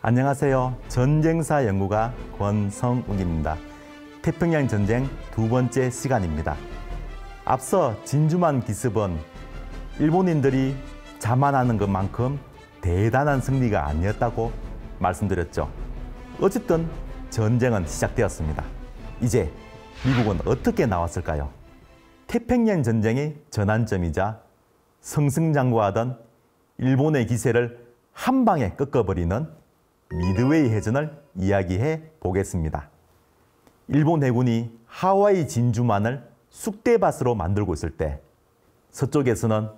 안녕하세요. 전쟁사 연구가 권성욱입니다. 태평양 전쟁 두 번째 시간입니다. 앞서 진주만 기습은 일본인들이 자만하는 것만큼 대단한 승리가 아니었다고 말씀드렸죠. 어쨌든 전쟁은 시작되었습니다. 이제 미국은 어떻게 나왔을까요? 태평양 전쟁의 전환점이자 승승장구하던 일본의 기세를 한 방에 꺾어버리는 미드웨이 해전을 이야기해 보겠습니다. 일본 해군이 하와이 진주만을 쑥대밭으로 만들고 있을 때 서쪽에서는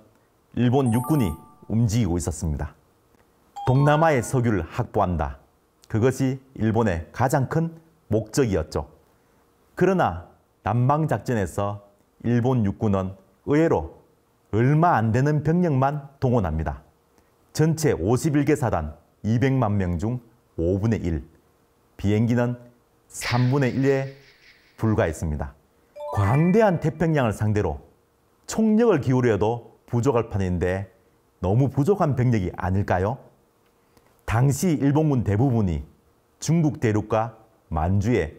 일본 육군이 움직이고 있었습니다. 동남아의 석유를 확보한다. 그것이 일본의 가장 큰 목적이었죠. 그러나 남방작전에서 일본 육군은 의외로 얼마 안 되는 병력만 동원합니다. 전체 51개 사단 200만 명 중 5분의 1, 비행기는 3분의 1에 불과했습니다. 광대한 태평양을 상대로 총력을 기울여도 부족할 판인데 너무 부족한 병력이 아닐까요? 당시 일본군 대부분이 중국 대륙과 만주에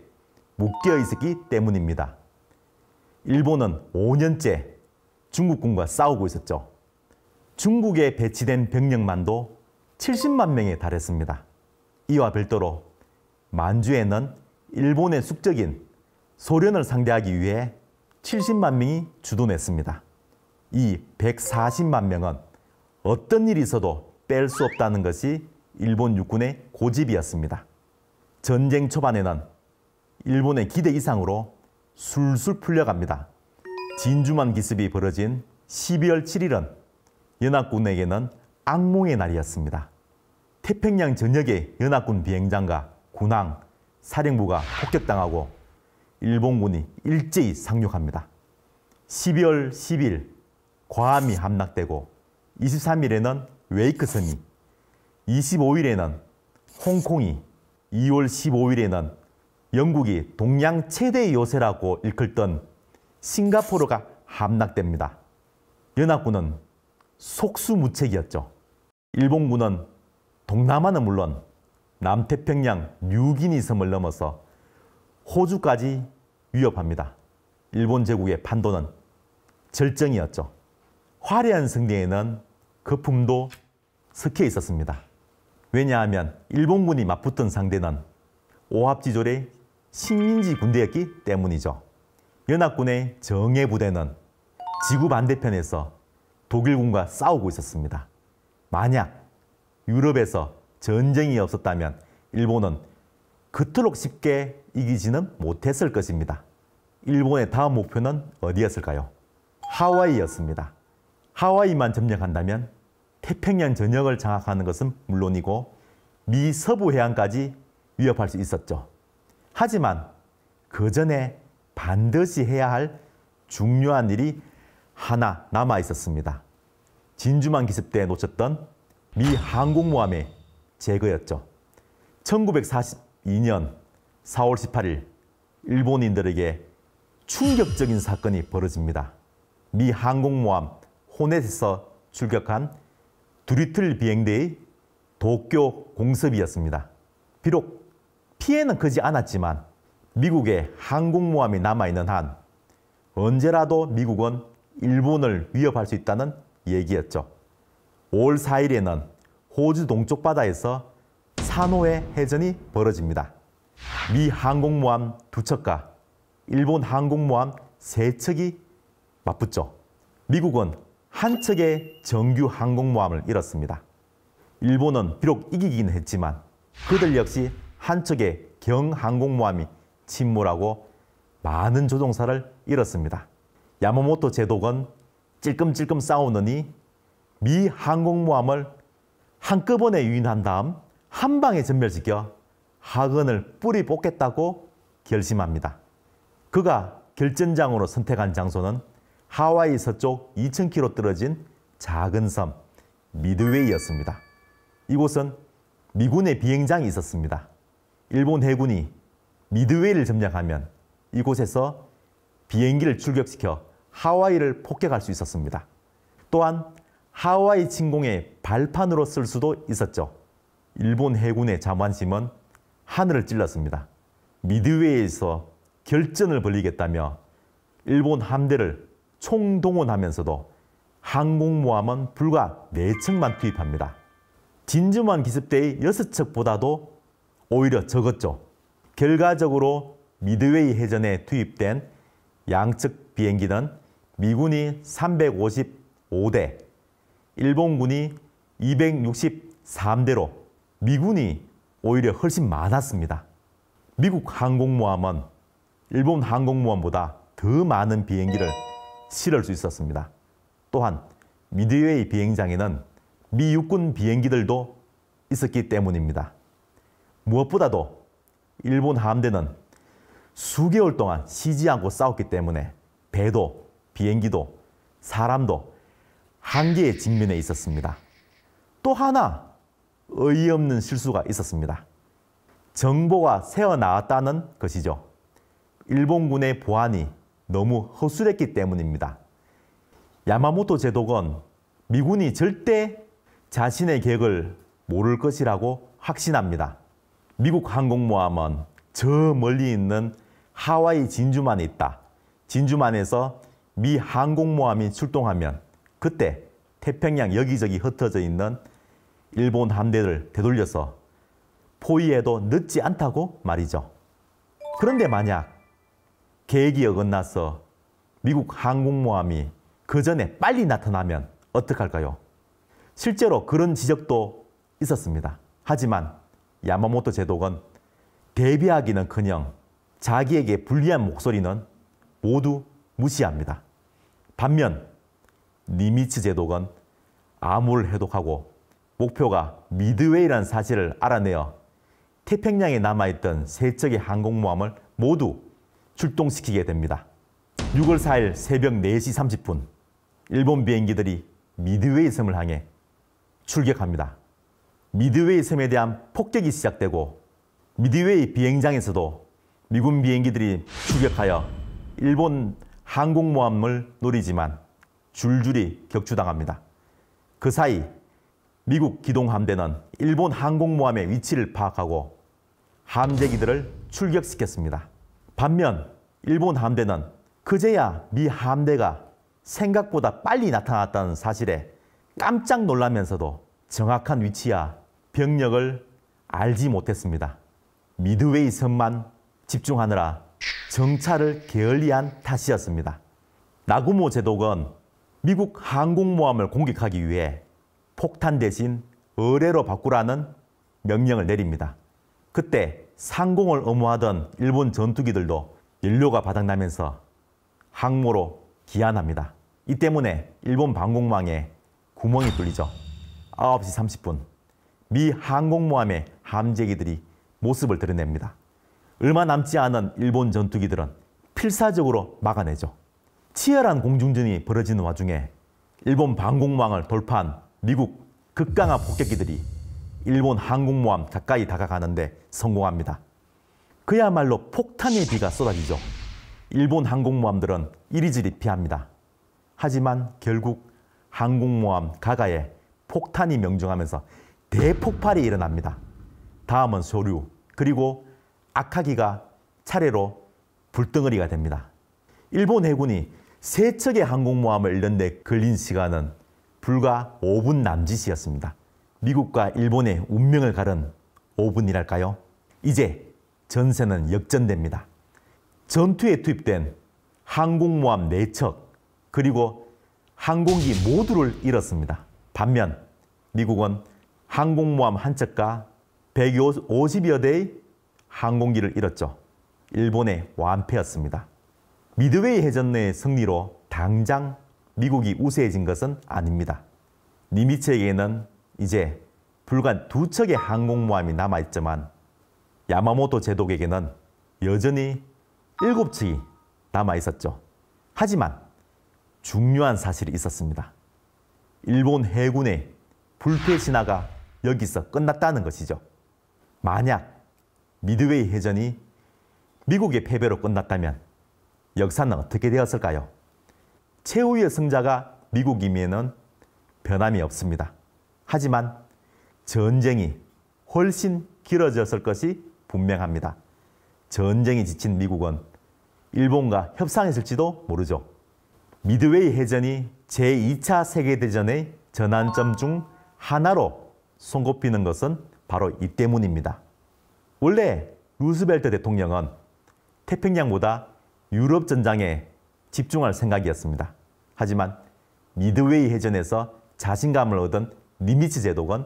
묶여 있었기 때문입니다. 일본은 5년째 중국군과 싸우고 있었죠. 중국에 배치된 병력만도 70만 명에 달했습니다. 이와 별도로 만주에는 일본의 숙적인 소련을 상대하기 위해 70만 명이 주둔했습니다. 이 140만 명은 어떤 일이 있어도 뺄 수 없다는 것이 일본 육군의 고집이었습니다. 전쟁 초반에는 일본의 기대 이상으로 술술 풀려갑니다. 진주만 기습이 벌어진 12월 7일은 연합군에게는 악몽의 날이었습니다. 태평양 전역의 연합군 비행장과 군항, 사령부가 폭격당하고 일본군이 일제히 상륙합니다. 12월 10일 괌이 함락되고 23일에는 웨이크섬이, 25일에는 홍콩이, 2월 15일에는 영국이 동양 최대의 요새라고 일컬던 싱가포르가 함락됩니다. 연합군은 속수무책이었죠. 일본군은 동남아는 물론 남태평양 뉴기니 섬을 넘어서 호주까지 위협합니다. 일본 제국의 판도는 절정이었죠. 화려한 승리에는 거품도 섞여 있었습니다. 왜냐하면 일본군이 맞붙은 상대는 오합지졸의 식민지 군대였기 때문이죠. 연합군의 정예 부대는 지구 반대편에서 독일군과 싸우고 있었습니다. 만약 유럽에서 전쟁이 없었다면 일본은 그토록 쉽게 이기지는 못했을 것입니다. 일본의 다음 목표는 어디였을까요? 하와이였습니다. 하와이만 점령한다면 태평양 전역을 장악하는 것은 물론이고 미 서부 해안까지 위협할 수 있었죠. 하지만 그 전에 반드시 해야 할 중요한 일이 하나 남아 있었습니다. 진주만 기습 때 놓쳤던 미 항공모함의 제거였죠. 1942년 4월 18일 일본인들에게 충격적인 사건이 벌어집니다. 미 항공모함 호넷에서 출격한 두리틀 비행대의 도쿄 공습이었습니다. 비록 피해는 크지 않았지만 미국의 항공모함이 남아있는 한 언제라도 미국은 일본을 위협할 수 있다는 얘기였죠. 5월 4일에는 호주 동쪽 바다에서 사노해 해전이 벌어집니다. 미 항공모함 2척과 일본 항공모함 3척이 맞붙죠. 미국은 한 척의 정규 항공모함을 잃었습니다. 일본은 비록 이기긴 했지만 그들 역시 한 척의 경항공모함이 침몰하고 많은 조종사를 잃었습니다. 야마모토 제독은 찔끔찔끔 싸우느니 미 항공모함을 한꺼번에 유인한 다음 한 방에 전멸시켜 하근을 뿌리 뽑겠다고 결심합니다. 그가 결전장으로 선택한 장소는 하와이 서쪽 2,000km 떨어진 작은 섬 미드웨이였습니다. 이곳은 미군의 비행장이 있었습니다. 일본 해군이 미드웨이를 점령하면 이곳에서 비행기를 출격시켜 하와이를 폭격할 수 있었습니다. 또한 하와이 침공의 발판으로 쓸 수도 있었죠. 일본 해군의 자만심은 하늘을 찔렀습니다. 미드웨이에서 결전을 벌이겠다며 일본 함대를 총동원하면서도 항공모함은 불과 4척만 투입합니다. 진주만 기습대의 6척보다도 오히려 적었죠. 결과적으로 미드웨이 해전에 투입된 양측 비행기는 미군이 355대, 일본군이 263대로 미군이 오히려 훨씬 많았습니다. 미국 항공모함은 일본 항공모함보다 더 많은 비행기를 실을 수 있었습니다. 또한 미드웨이 비행장에는 미 육군 비행기들도 있었기 때문입니다. 무엇보다도 일본 함대는 수개월 동안 쉬지 않고 싸웠기 때문에 배도, 비행기도, 사람도 한계에 직면해 있었습니다. 또 하나 어이없는 실수가 있었습니다. 정보가 새어나왔다는 것이죠. 일본군의 보안이 너무 허술했기 때문입니다. 야마모토 제독은 미군이 절대 자신의 계획을 모를 것이라고 확신합니다. 미국 항공모함은 저 멀리 있는 하와이 진주만에 있다. 진주만에서 미 항공모함이 출동하면 그때 태평양 여기저기 흩어져 있는 일본 함대를 되돌려서 포위해도 늦지 않다고 말이죠. 그런데 만약 계획이 어긋나서 미국 항공모함이 그 전에 빨리 나타나면 어떡할까요? 실제로 그런 지적도 있었습니다. 하지만 야마모토 제독은 대비하기는커녕 자기에게 불리한 목소리는 모두 무시합니다. 반면 니미츠 제독은 암호를 해독하고 목표가 미드웨이라는 사실을 알아내어 태평양에 남아있던 세 척의 항공모함을 모두 출동시키게 됩니다. 6월 4일 새벽 4시 30분 일본 비행기들이 미드웨이 섬을 향해 출격합니다. 미드웨이 섬에 대한 폭격이 시작되고 미드웨이 비행장에서도 미군 비행기들이 출격하여 일본 항공모함을 노리지만 줄줄이 격추당합니다. 그 사이 미국 기동함대는 일본 항공모함의 위치를 파악하고 함재기들을 출격시켰습니다. 반면 일본 함대는 그제야 미 함대가 생각보다 빨리 나타났다는 사실에 깜짝 놀라면서도 정확한 위치야 병력을 알지 못했습니다. 미드웨이 섬만 집중하느라 정찰을 게을리한 탓이었습니다. 나구모 제독은 미국 항공모함을 공격하기 위해 폭탄 대신 어뢰로 바꾸라는 명령을 내립니다. 그때 상공을 엄호하던 일본 전투기들도 연료가 바닥나면서 항모로 기한합니다. 이 때문에 일본 방공망에 구멍이 뚫리죠. 9시 30분 미 항공모함의 함재기들이 모습을 드러냅니다. 얼마 남지 않은 일본 전투기들은 필사적으로 막아내죠. 치열한 공중전이 벌어지는 와중에 일본 방공망을 돌파한 미국 극강한 폭격기들이 일본 항공모함 가까이 다가가는데 성공합니다. 그야말로 폭탄의 비가 쏟아지죠. 일본 항공모함들은 이리저리 피합니다. 하지만 결국 항공모함 가가에 폭탄이 명중하면서 대폭발이 일어납니다. 다음은 소류, 그리고 악하기가 차례로 불덩어리가 됩니다. 일본 해군이 세 척의 항공모함을 잃는 데 걸린 시간은 불과 5분 남짓이었습니다. 미국과 일본의 운명을 가른 5분이랄까요? 이제 전세는 역전됩니다. 전투에 투입된 항공모함 4척, 그리고 항공기 모두를 잃었습니다. 반면 미국은 항공모함 한 척과 150여 대의 항공기를 잃었죠. 일본의 완패였습니다. 미드웨이 해전의 승리로 당장 미국이 우세해진 것은 아닙니다. 니미츠에게는 이제 불과 2척의 항공모함이 남아있지만 야마모토 제독에게는 여전히 7척이 남아있었죠. 하지만 중요한 사실이 있었습니다. 일본 해군의 불패 신화가 여기서 끝났다는 것이죠. 만약 미드웨이 해전이 미국의 패배로 끝났다면 역사는 어떻게 되었을까요? 최후의 승자가 미국이면은 변함이 없습니다. 하지만 전쟁이 훨씬 길어졌을 것이 분명합니다. 전쟁이 지친 미국은 일본과 협상했을지도 모르죠. 미드웨이 해전이 제2차 세계대전의 전환점 중 하나로 손꼽히는 것은 바로 이 때문입니다. 원래 루스벨트 대통령은 태평양보다 유럽 전장에 집중할 생각이었습니다. 하지만 미드웨이 해전에서 자신감을 얻은 니미츠 제독은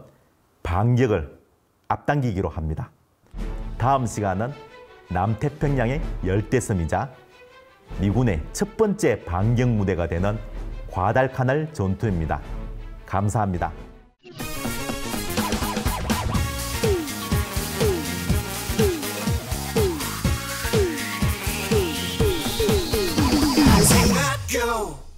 반격을 앞당기기로 합니다. 다음 시간은 남태평양의 열대섬이자 미군의 첫 번째 반격 무대가 되는 과달카날 전투입니다. 감사합니다. Go!